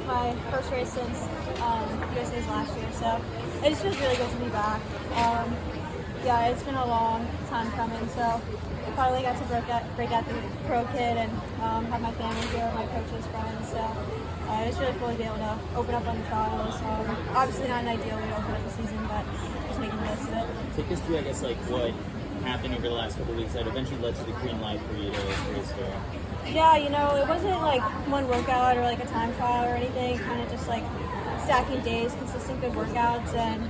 my first race since USA's last year, so it just feels really good to be back. Yeah, it's been a long time coming, so finally got to break out the pro kid and have my family here, my coaches, friends. So it's really cool to be able to open up on the trials. Obviously not an ideal way to open up the season, but just making the most of it. Take us through, I guess, like what happened over the last couple of weeks that eventually led to the green light for you to race here. Yeah, you know, it wasn't like one workout or like a time trial or anything. Kind of just like stacking days, consistent good workouts, and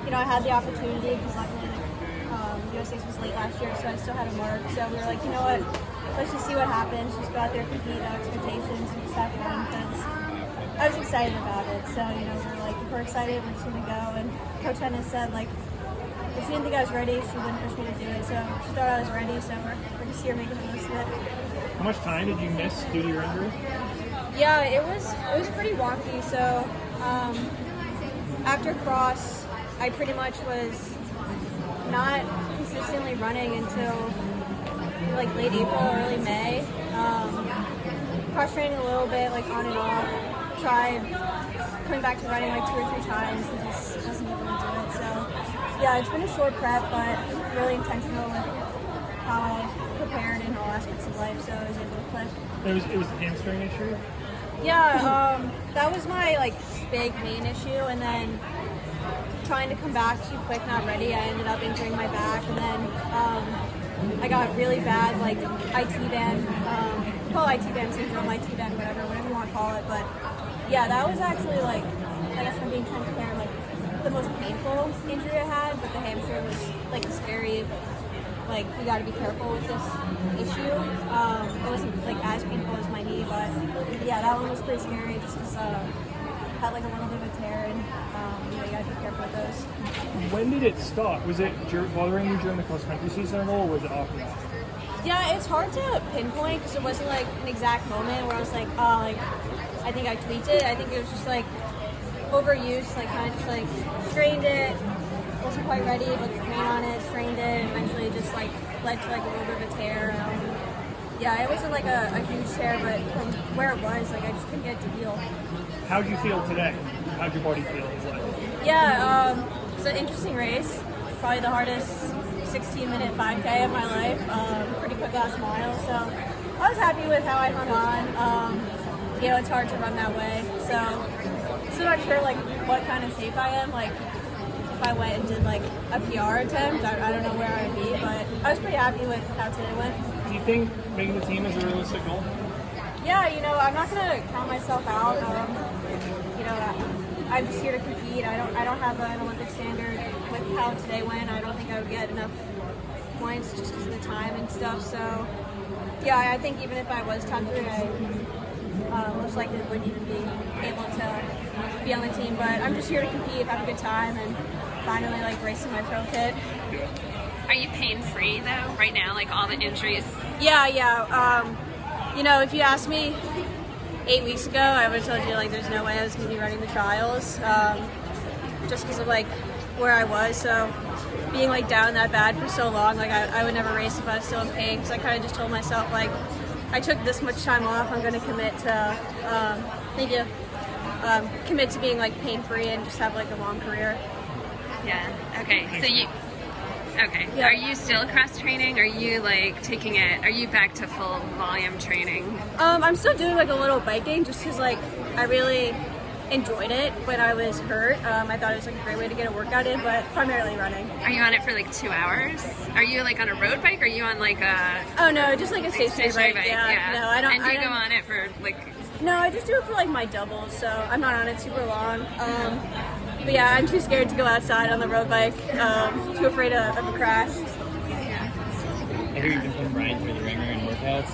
you know, I had the opportunity because luckily USA's was late last year, so I still had to work. So we were like, you know what, let's just see what happens. Just go out there, compete, no expectations, and just have fun. Because I was excited about it. So you know, we were like, if we're excited, we're just gonna go. And Coach Hennis said like, if she didn't think I was ready, she wouldn't push me to do it. So she thought I was ready. So we're just here making the most of it. How much time did you miss due to your injury? Yeah, it was pretty wonky. So after cross, I pretty much was not consistently running until like late April, early May. Cross training a little bit, like on and off. Tried coming back to running like 2 or 3 times and just wasn't able to do it. So yeah, it's been a short prep, but really intentional with how I prepared in all aspects of life. So I was able to click. It was a hamstring issue? Yeah, that was my like big main issue, and then trying to come back too quick, not ready. I ended up injuring my back, and then I got really bad like IT band, call it IT band syndrome, IT band, whatever you want to call it. But yeah, that was actually like, I guess I'm being transparent, like the most painful injury I had. But the hamstring was like scary. Like, you got to be careful with this issue. It wasn't like as painful as my knee, but yeah, that one was pretty scary just because had like a little bit of a tear, and you know, you got to be careful with those. When did it stop? Was it bothering you during the cross country season at all, or was it after that? Yeah, it's hard to pinpoint because it wasn't like an exact moment where I was like, oh, like I think I tweaked it. I think it was just like overuse, like kind of just like strained it. Wasn't quite ready, but ran on it, strained it, and eventually just like led to like a little bit of a tear. Yeah, it wasn't like a huge tear, but from where it was, like I just couldn't get it to heal. How did you feel today? How'd your body feel? Yeah, it's an interesting race. Probably the hardest 16-minute 5K of my life. Pretty quick last mile, so I was happy with how I hung on. You know, it's hard to run that way, so still not sure like what kind of shape I am. Like, if I went and did like a PR attempt, I don't know where I'd be, but I was pretty happy with how today went. Do you think making the team is a realistic goal? Yeah, you know, I'm not gonna count myself out. You know, I'm just here to compete. I don't have an Olympic standard with how today went. I don't think I would get enough points just because of the time and stuff. So yeah, I think even if I was top 3, I most likely wouldn't even be able to be on the team. But I'm just here to compete, have a good time, and finally like racing my pro kit. Are you pain-free though right now, like all the injuries? Yeah. You know, if you asked me 8 weeks ago, I would have told you like there's no way I was going to be running the trials, just because of like where I was. So being like down that bad for so long, like I would never race if I was still in pain. Because I kind of just told myself like, I took this much time off, I'm going to commit to commit to being like pain-free and just have like a long career. Yeah. Okay. So you. Okay. Yeah. Are you still cross training? Are you like taking it? Are you back to full volume training? I'm still doing like a little biking just because like I really enjoyed it when I was hurt. I thought it was like a great way to get a workout in, but primarily running. Are you on it for like 2 hours? Are you like on a road bike? Or are you on like a? Oh no, just like a stationary bike. Yeah. No, I don't. And do you I go don't, on it for like? No, I just do it for like my doubles, so I'm not on it super long. But yeah, I'm too scared to go outside on the road bike. Too afraid of a crash. I hear you've been putting Brian through the ringer in workouts.